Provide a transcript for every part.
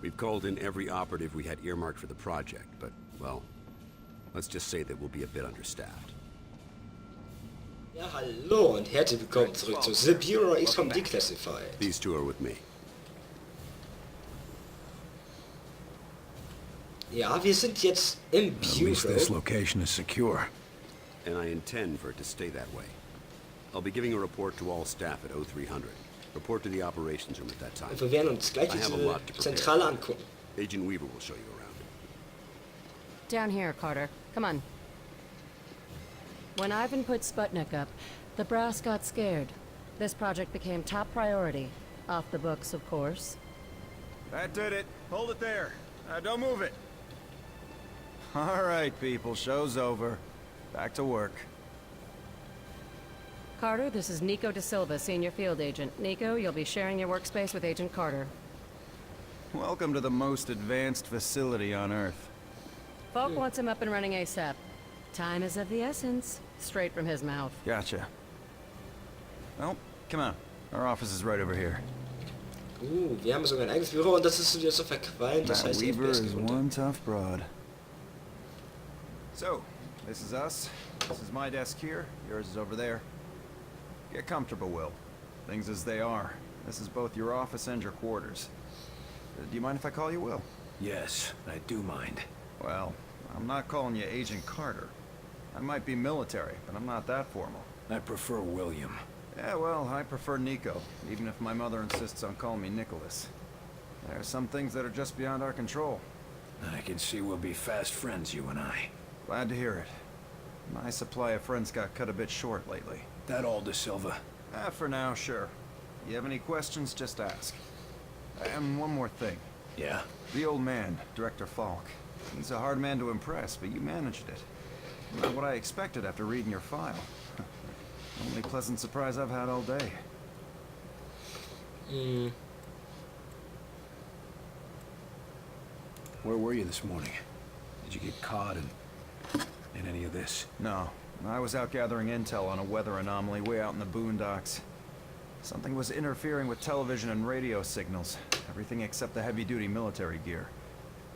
We've called in every operative we had earmarked for the project, but, well, let's just say that we'll be a bit understaffed. Ja, hallo und herzlich willkommen zurück zu The Bureau XCOM Declassified. These two are with me. Ja, wir sind jetzt im At least this Bureau. location is secure. And I intend for it to stay that way. I'll be giving a report to all staff at 0300. Report to the operations room at that time. Und wir werden uns gleich I have a diese lot to prepare. Zentrale angucken. Agent Weaver will show you around. Down here, Carter. Come on. When Ivan put Sputnik up, the brass got scared. This project became top priority. Off the books, of course. That did it. Hold it there. Don't move it. All right, people. Show's over. Back to work. Carter, this is Nico Da Silva, Senior Field Agent. Nico, you'll be sharing your workspace with Agent Carter. Welcome to the most advanced facility on Earth. Falk wants him up and running ASAP. Time is of the essence. Straight from his mouth. Gotcha. Well, come on. Our office is right over here. Wir haben sogar ein eigenes Büro und das ist wieder so verqualmt, das Matt heißt Weaver FPS is geht runter. one tough broad. So, this is us. This is my desk here. Yours is over there. Get comfortable, Will. Things as they are. This is both your office and your quarters. Do you mind if I call you Will? Yes, I do mind. Well, I'm not calling you Agent Carter. I might be military, but I'm not that formal. I prefer William. Yeah, well, I prefer Nico, even if my mother insists on calling me Nicholas. There are some things that are just beyond our control. I can see we'll be fast friends, you and I. Glad to hear it. My supply of friends got cut a bit short lately. That all, Da Silva? For now, sure. You have any questions, just ask. And one more thing. Yeah? The old man, Director Falk. He's a hard man to impress, but you managed it. Not what I expected after reading your file. Only pleasant surprise I've had all day. Where were you this morning? Did you get caught in any of this? No. I was out gathering intel on a weather anomaly way out in the boondocks. Something was interfering with television and radio signals. Everything except the heavy-duty military gear.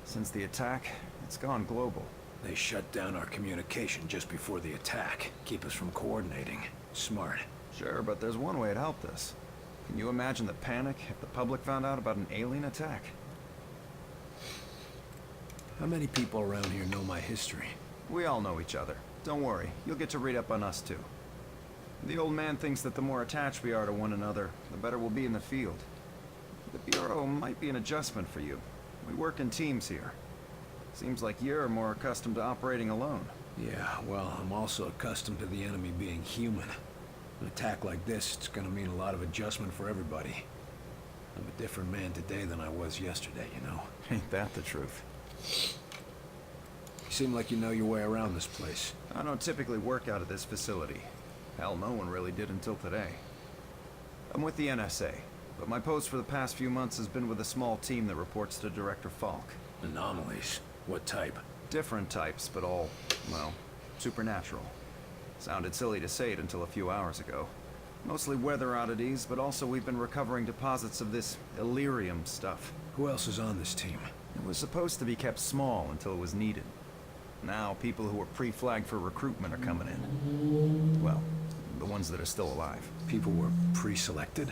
Since the attack, it's gone global. They shut down our communication just before the attack. Keep us from coordinating. Smart. Sure, but there's one way it helped us. Can you imagine the panic if the public found out about an alien attack? How many people around here know my history? We all know each other. Don't worry, you'll get to read up on us too. The old man thinks that the more attached we are to one another, the better we'll be in the field. The Bureau might be an adjustment for you. We work in teams here. Seems like you're more accustomed to operating alone. Yeah, well, I'm also accustomed to the enemy being human. An attack like this, it's gonna mean a lot of adjustment for everybody. I'm a different man today than I was yesterday, you know? Ain't that the truth? You seem like you know your way around this place. I don't typically work out of this facility. Hell, no one really did until today. I'm with the NSA, but my post for the past few months has been with a small team that reports to Director Falk. Anomalies? What type? Different types, but all, well, supernatural. Sounded silly to say it until a few hours ago. Mostly weather oddities, but also we've been recovering deposits of this Illyrium stuff. Who else is on this team? It was supposed to be kept small until it was needed. Now, people who were pre-flagged for recruitment are coming in. Well, the ones that are still alive. People were pre-selected?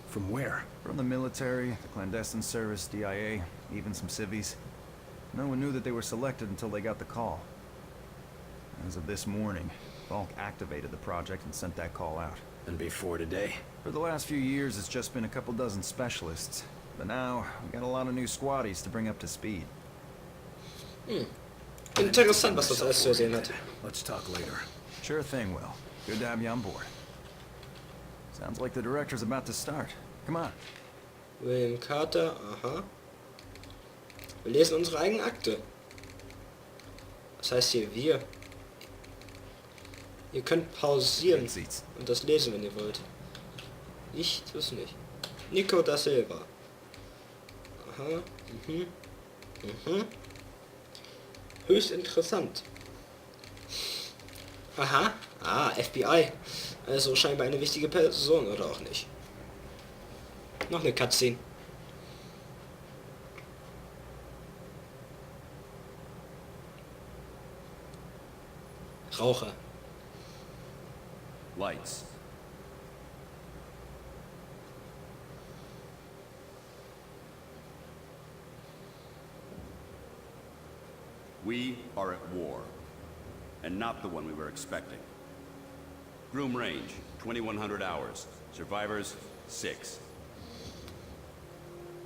From where? From the military, the clandestine service, DIA, even some civvies. No one knew that they were selected until they got the call. As of this morning, Falk activated the project and sent that call out. And before today? For the last few years, it's just been a couple dozen specialists. But now, we got a lot of new squaddies to bring up to speed. Interessant, was das alles zu erzählen hat. Let's talk later. Sure thing, Will. Good to have you on board. Sounds like the director's about to start. Come on. William Carter, aha. Wir lesen unsere eigene Akte. Was heißt hier wir? Ihr könnt pausieren und das lesen, wenn ihr wollt. Ich tue es nicht. Nico Da Silva. Aha. Höchst interessant. Aha. Ah, FBI. Also scheinbar eine wichtige Person, oder auch nicht. Noch eine Cutscene. Raucher. Lights. We are at war, and not the one we were expecting. Groom range, 2100 hours. Survivors, 6.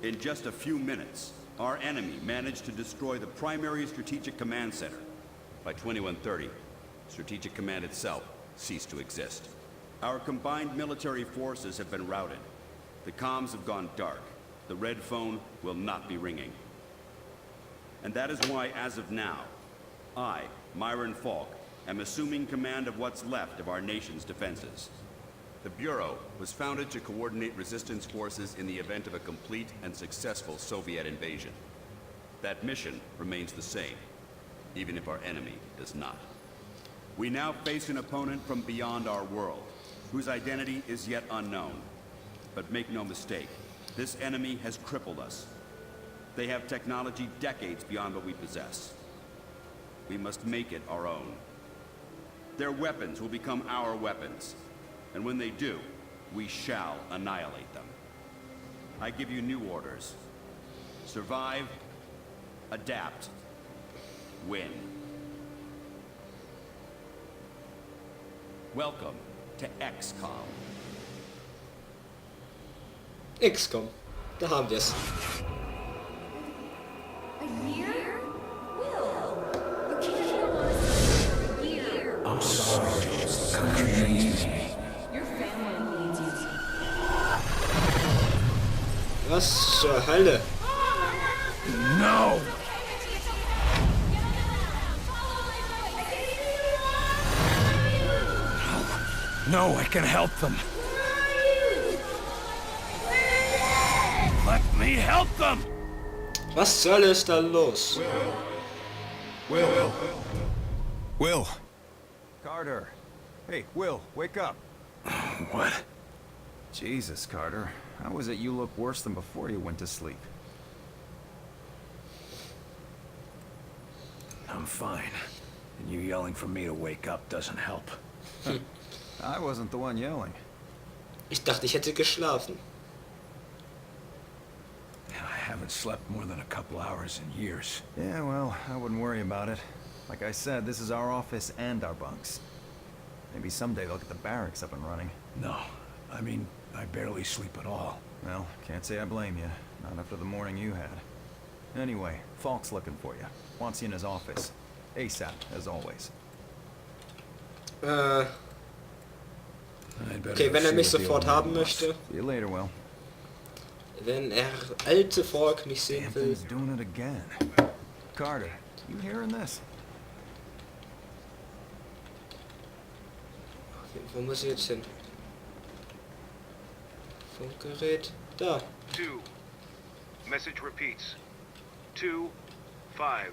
In just a few minutes, our enemy managed to destroy the primary strategic command center. By 2130, Strategic Command itself ceased to exist. Our combined military forces have been routed. The comms have gone dark. The red phone will not be ringing. And that is why, as of now, I, Marin, am assuming command of what's left of our nation's defenses. The Bureau was founded to coordinate resistance forces in the event of a complete and successful Soviet invasion. That mission remains the same, even if our enemy does not. We now face an opponent from beyond our world, whose identity is yet unknown. But make no mistake, this enemy has crippled us. They have technology decades beyond what we possess. We must make it our own. Their weapons will become our weapons. And when they do, we shall annihilate them. I give you new orders. Survive, adapt, win. Welcome to XCOM. XCOM. Da haben wir es. A year? Will, you can't go on for a year. I'm sorry, the country needs me. Your family needs you. Was zur Hölle? No! No, I can help them. Let me help them! Was zur Hölle ist da los? Will! Carter! Hey, Will, wake up! What? Jesus, Carter. How is it you look worse than before you went to sleep? I'm fine. And you yelling for me to wake up doesn't help. I wasn't the one yelling. Ich dachte, ich hätte geschlafen. I haven't slept more than a couple hours in years. Yeah, well, I wouldn't worry about it. Like I said, this is our office and our bunks. Maybe someday they'll get the barracks up and running. No, I mean, I barely sleep at all. Well, can't say I blame you. Not after the morning you had. Anyway, Falk's looking for you. Wants you in his office. ASAP, as always. Okay, wenn er mich sofort haben möchte. See you later, Will. Wenn alte Falk mich sehen will. Anthony's doing it again. Carter, you hearing this? Wo muss ich jetzt hin? Funkgerät. Da. 2. Message repeats. 2, 5,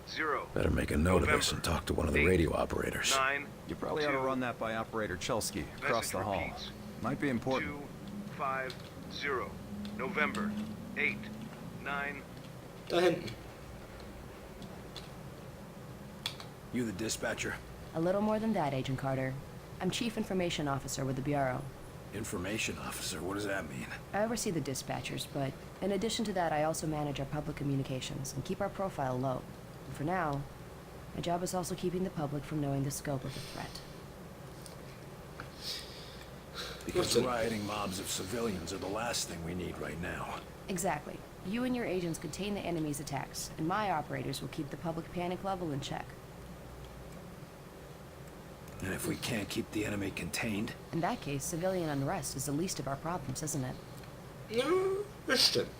0. Better make a note of this and talk to one of the radio operators. 9. You probably ought to run that by Operator Chelsky across the hall. Repeats. Might be important. 2, 5, 0. November 8, 9. Da hinten. You the dispatcher? A little more than that, Agent Carter. I'm Chief Information Officer with the Bureau. Information officer, what does that mean? I oversee the dispatchers, but in addition to that, I also manage our public communications and keep our profile low. And for now, my job is also keeping the public from knowing the scope of the threat. Because rioting mobs of civilians are the last thing we need right now. Exactly. You and your agents contain the enemy's attacks, and my operators will keep the public panic level in check. And if we can't keep the enemy contained? In that case, civilian unrest is the least of our problems, isn't it? Ja, bestimmt.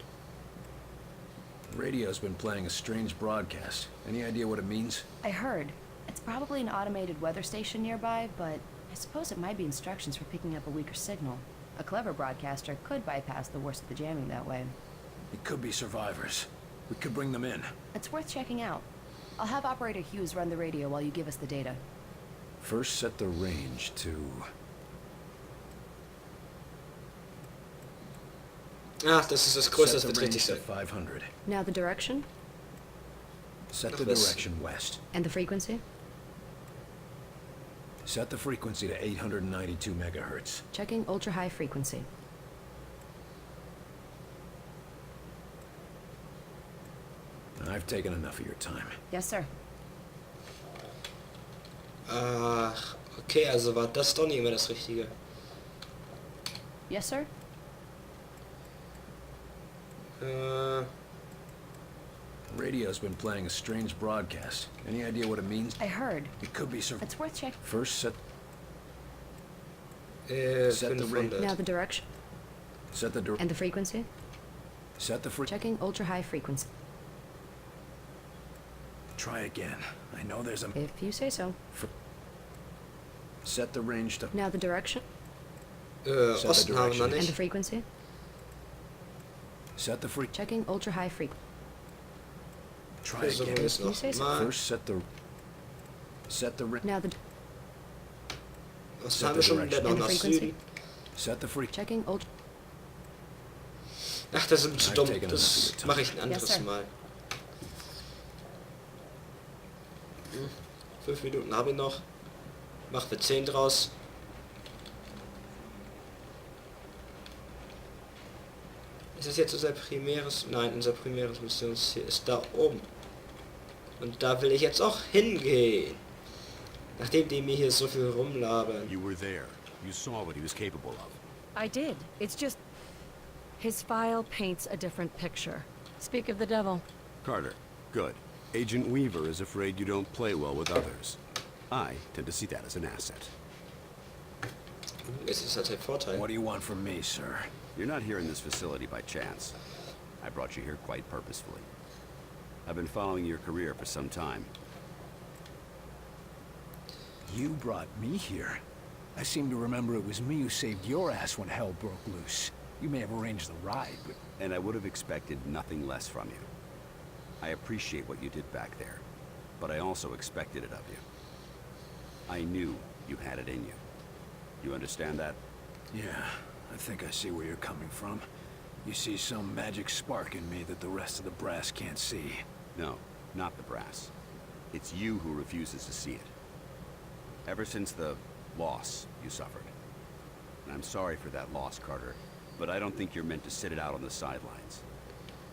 The radio's been playing a strange broadcast. Any idea what it means? I heard. It's probably an automated weather station nearby, but I suppose it might be instructions for picking up a weaker signal. A clever broadcaster could bypass the worst of the jamming that way. It could be survivors. We could bring them in. It's worth checking out. I'll have Operator Hughes run the radio while you give us the data. First set the range to... Ach, das ist das Größte, das Set wird the richtig range to sein. 500. Now the direction? Set the West. direction west. And the frequency? Set the frequency to 892 megahertz. Checking ultra-high frequency. I've taken enough of your time. Yes, sir. Ach, okay, also war das doch nicht immer das Richtige. Yes, sir? Radio's been playing a strange broadcast. Any idea what it means? I heard. It could be It's worth checking. First, set the 500. Now the direction. and The frequency? set the Checking ultra-high frequency. Try again. I know there's a If you say so. set the range to Now the direction. the Osten haben wir noch And the nicht. frequency? set the freak. Checking ultra-high frequency. Try Versuchen wir again. es You say noch so. mal. First, set the Now the Osten haben wir schon wieder noch And the nach frequency? Süden. set the freak. checking ultra. Ach, das ist ein bisschen I've dumm. taken Das enough of your mache ich ein Yes, anderes sir. Mal. 5 Minuten habe ich noch. Machen wir 10 draus. Ist das jetzt unser primäres? Nein, unser primäres Missionsziel ist da oben. Und da will ich jetzt auch hingehen. Nachdem die mir hier so viel rumlabern. You were there. You saw what he was capable of. I did. It's just... his file paints a different picture. Speak of the devil. Carter, good. Agent Weaver is afraid you don't play well with others. I tend to see that as an asset. Es ist halt ein Vorteil. What do you want from me, sir? You're not here in this facility by chance. I brought you here quite purposefully. I've been following your career for some time. You brought me here. I seem to remember it was me who saved your ass when hell broke loose. You may have arranged the ride, but And I would have expected nothing less from you. I appreciate what you did back there, but I also expected it of you. I knew you had it in you. You understand that? yeah, I think I see where you're coming from. You see some magic spark in me that the rest of the brass can't see. No, not the brass. It's you who refuses to see it. Ever since the loss you suffered. And I'm sorry for that loss, Carter, but I don't think you're meant to sit it out on the sidelines.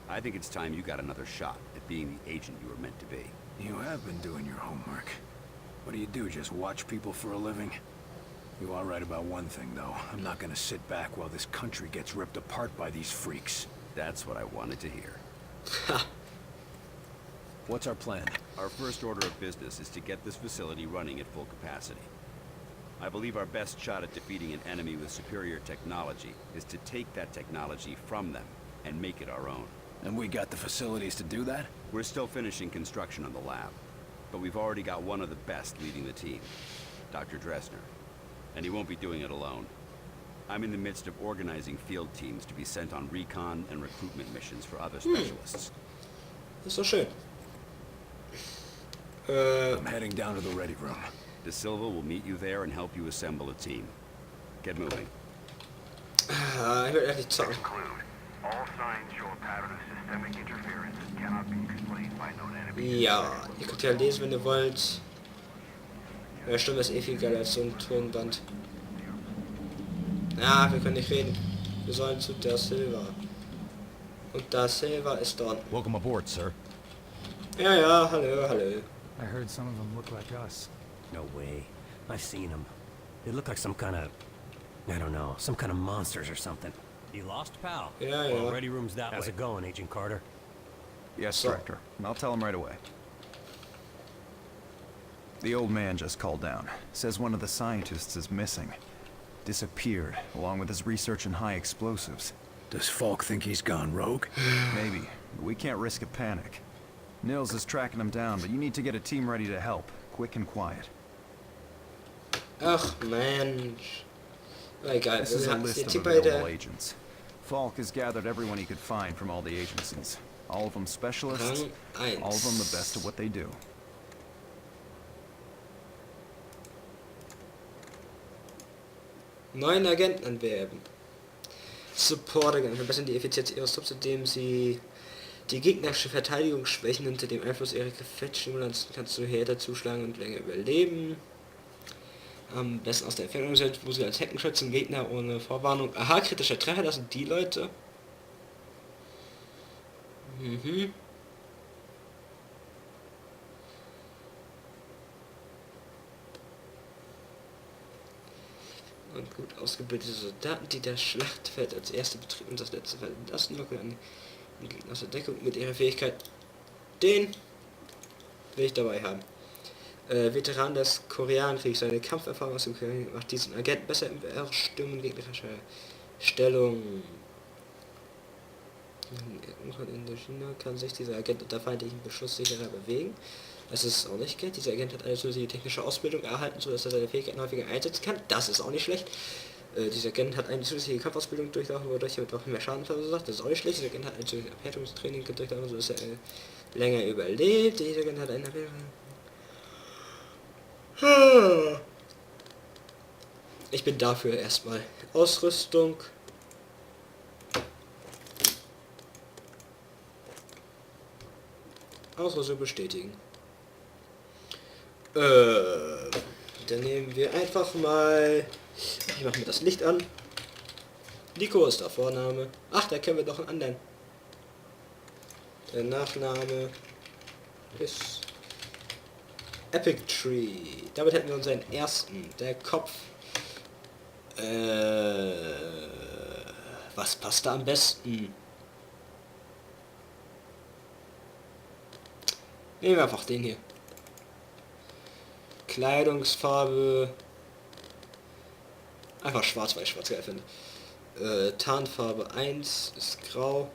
I think it's time you got another shot at being the agent you were meant to be. You have been doing your homework. What do you do, just watch people for a living? You are right about one thing, though. I'm not gonna sit back while this country gets ripped apart by these freaks. That's what I wanted to hear. What's our plan? Our first order of business is to get this facility running at full capacity. I believe our best shot at defeating an enemy with superior technology is to take that technology from them and make it our own. And we got the facilities to do that? We're still finishing construction on the lab, but we've already got one of the best leading the team, Dr. Dresner. And he won't be doing it alone. I'm in the midst of organizing field teams to be sent on recon and recruitment missions for other specialists. Ist doch schön. I'm heading down to the ready room. De Silva will meet you there and help you assemble a team. Get moving. Ich will ehrlich zocken. Conclude. All signs show a pattern of systemic interference that cannot be explained by known enemies. Ja, ihr könnt ja lesen, wenn ihr wollt. Ja, stimmt, das ist eh viel geiler als so ein Tonband. Ja, wir können nicht reden. Wir sollen zu der Silva. Und der Silva ist dort. Welcome aboard, sir. Ja, ja, hallo, hallo. I heard some of them look like us. No way. I've seen them. They look like some kind of... I don't know, some kind of monsters or something. You lost, pal? Ja, ja. Well, ready room's that way. How's it going, Agent Carter? Yes, So- Director. I'll tell him right away. The old man just called down. Says one of the scientists is missing. Disappeared, along with his research in high explosives. Does Falk think he's gone rogue? Maybe, but we can't risk a panic. Nils is tracking him down, but you need to get a team ready to help. Quick and quiet. Ach, Mensch. Na egal, This is wir a hatten list jetzt of hier bei available der agents. Falk has gathered everyone he could find from all the agencies. All of them specialists, Rang 1. all of them the best at what they do. Neuen Agenten anwerben. Support-Agenten verbessern die Effizienz ihres Trupps, indem sie die gegnerische Verteidigung schwächen. Unter dem Einfluss ihrer Gefechtsstimulanzen kannst du härter zuschlagen und länger überleben. am besten aus der Entfernung sind, wo sie als Heckenschützen Gegner ohne Vorwarnung. Aha, kritischer Treffer, das sind die Leute. Mhm. Und gut ausgebildete Soldaten, die das Schlachtfeld als erste betreten und das letzte verlassen, locken an den Gegner aus der Deckung mit ihrer Fähigkeit. Den will ich dabei haben. Veteran des Koreankriegs, seine Kampferfahrung aus dem Krieg macht diesen Agent besser im Erstimmen gegnerischer Stellung. In der China kann sich dieser Agent unter feindlichen Beschuss sicherer bewegen. Das ist auch nicht schlecht. Dieser Agent hat eine zusätzliche technische Ausbildung erhalten, sodass er seine Fähigkeiten häufiger einsetzen kann. Das ist auch nicht schlecht. Dieser Agent hat eine zusätzliche Kampfausbildung durchlaufen, wodurch er auch mehr Schaden verursacht. Das ist auch nicht schlecht. Dieser Agent hat ein zusätzliches Abhärtungstraining durchlaufen, sodass er länger überlebt. Dieser Agent hat eine Ich bin dafür erstmal. Ausrüstung. Ausrüstung bestätigen. Dann nehmen wir einfach mal... Ich mache mir das Licht an. Nico ist der Vorname. Ach, da kennen wir doch einen anderen. Der Nachname ist Epic Tree. Damit hätten wir unseren ersten. Der Kopf. Was passt da am besten? Nehmen wir einfach den hier. Kleidungsfarbe. Einfach schwarz, weil ich schwarz geil finde. Tarnfarbe 1 ist grau.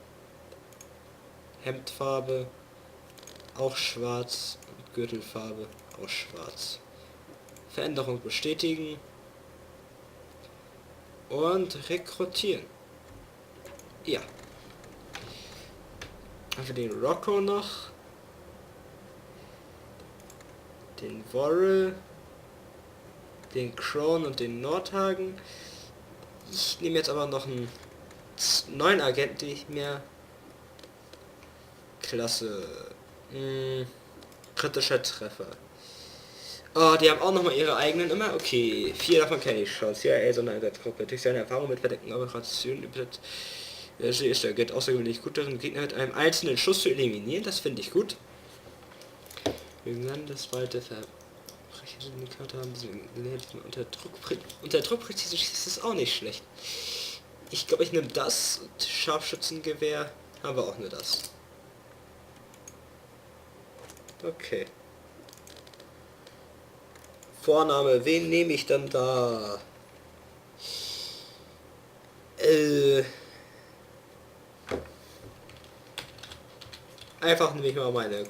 Hemdfarbe auch schwarz. Und Gürtelfarbe auch schwarz. Veränderung bestätigen. Und rekrutieren. Ja. Haben wir den Rocco noch. Den Worrell, den Crown und den Nordhagen. Ich nehme jetzt aber noch einen neuen Agenten, den ich mir... Klasse. Kritischer Treffer. Oh, die haben auch nochmal ihre eigenen immer. Okay, 4 davon kenne ich schon. CIA, Sondereinsatzgruppe. Durch seine Erfahrung mit verdeckten Operationen übersetzt. Ist der Agent außergewöhnlich gut darin, Gegner mit einem einzelnen Schuss zu eliminieren. Das finde ich gut. Das zweite Verbrechersyndikate haben sie unter Druck präzise schießt, das ist auch nicht schlecht. Ich glaube, ich nehme das und Scharfschützengewehr haben wir auch nur das. Okay. Vorname, wen nehme ich dann da? Einfach nehme ich mal meine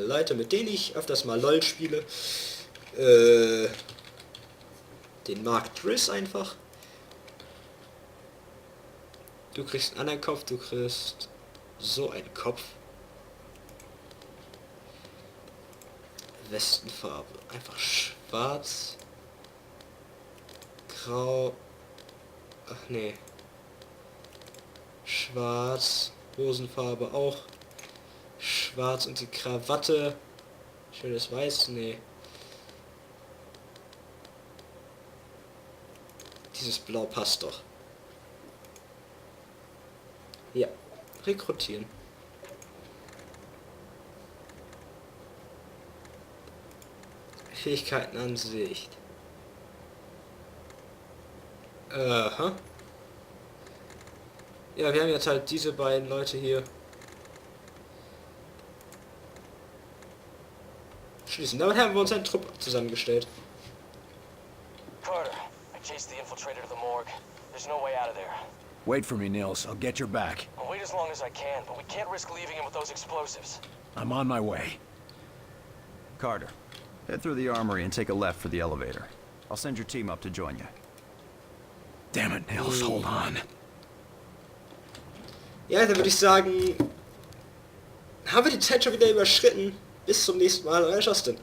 Leute, mit denen ich öfters mal LOL spiele. Den Mark Driss einfach. Du kriegst einen anderen Kopf, du kriegst so einen Kopf. Westenfarbe, einfach schwarz. Grau. Ach nee. Schwarz. Hosenfarbe auch. Schwarz und die Krawatte. Schönes Weiß, nee. Dieses Blau passt doch. Ja. Rekrutieren. Fähigkeitenansicht. Aha. Ja, wir haben jetzt halt diese beiden Leute hier. Schließen. Damit haben wir uns einen Trupp zusammengestellt. Carter, I chased the infiltrator to the morgue. There's no way out of there. Wait for me, Nils. I'll get your back. I'll wait as long as I can, but we can't risk leaving him with those explosives. I'm on my way. Carter, head through the armory and take a left for the elevator. I'll send your team up to join you. Damn it, Nils. Hold on. Ja, dann würde ich sagen, haben wir die Zeit schon wieder überschritten. Bis zum nächsten Mal, euer Justin.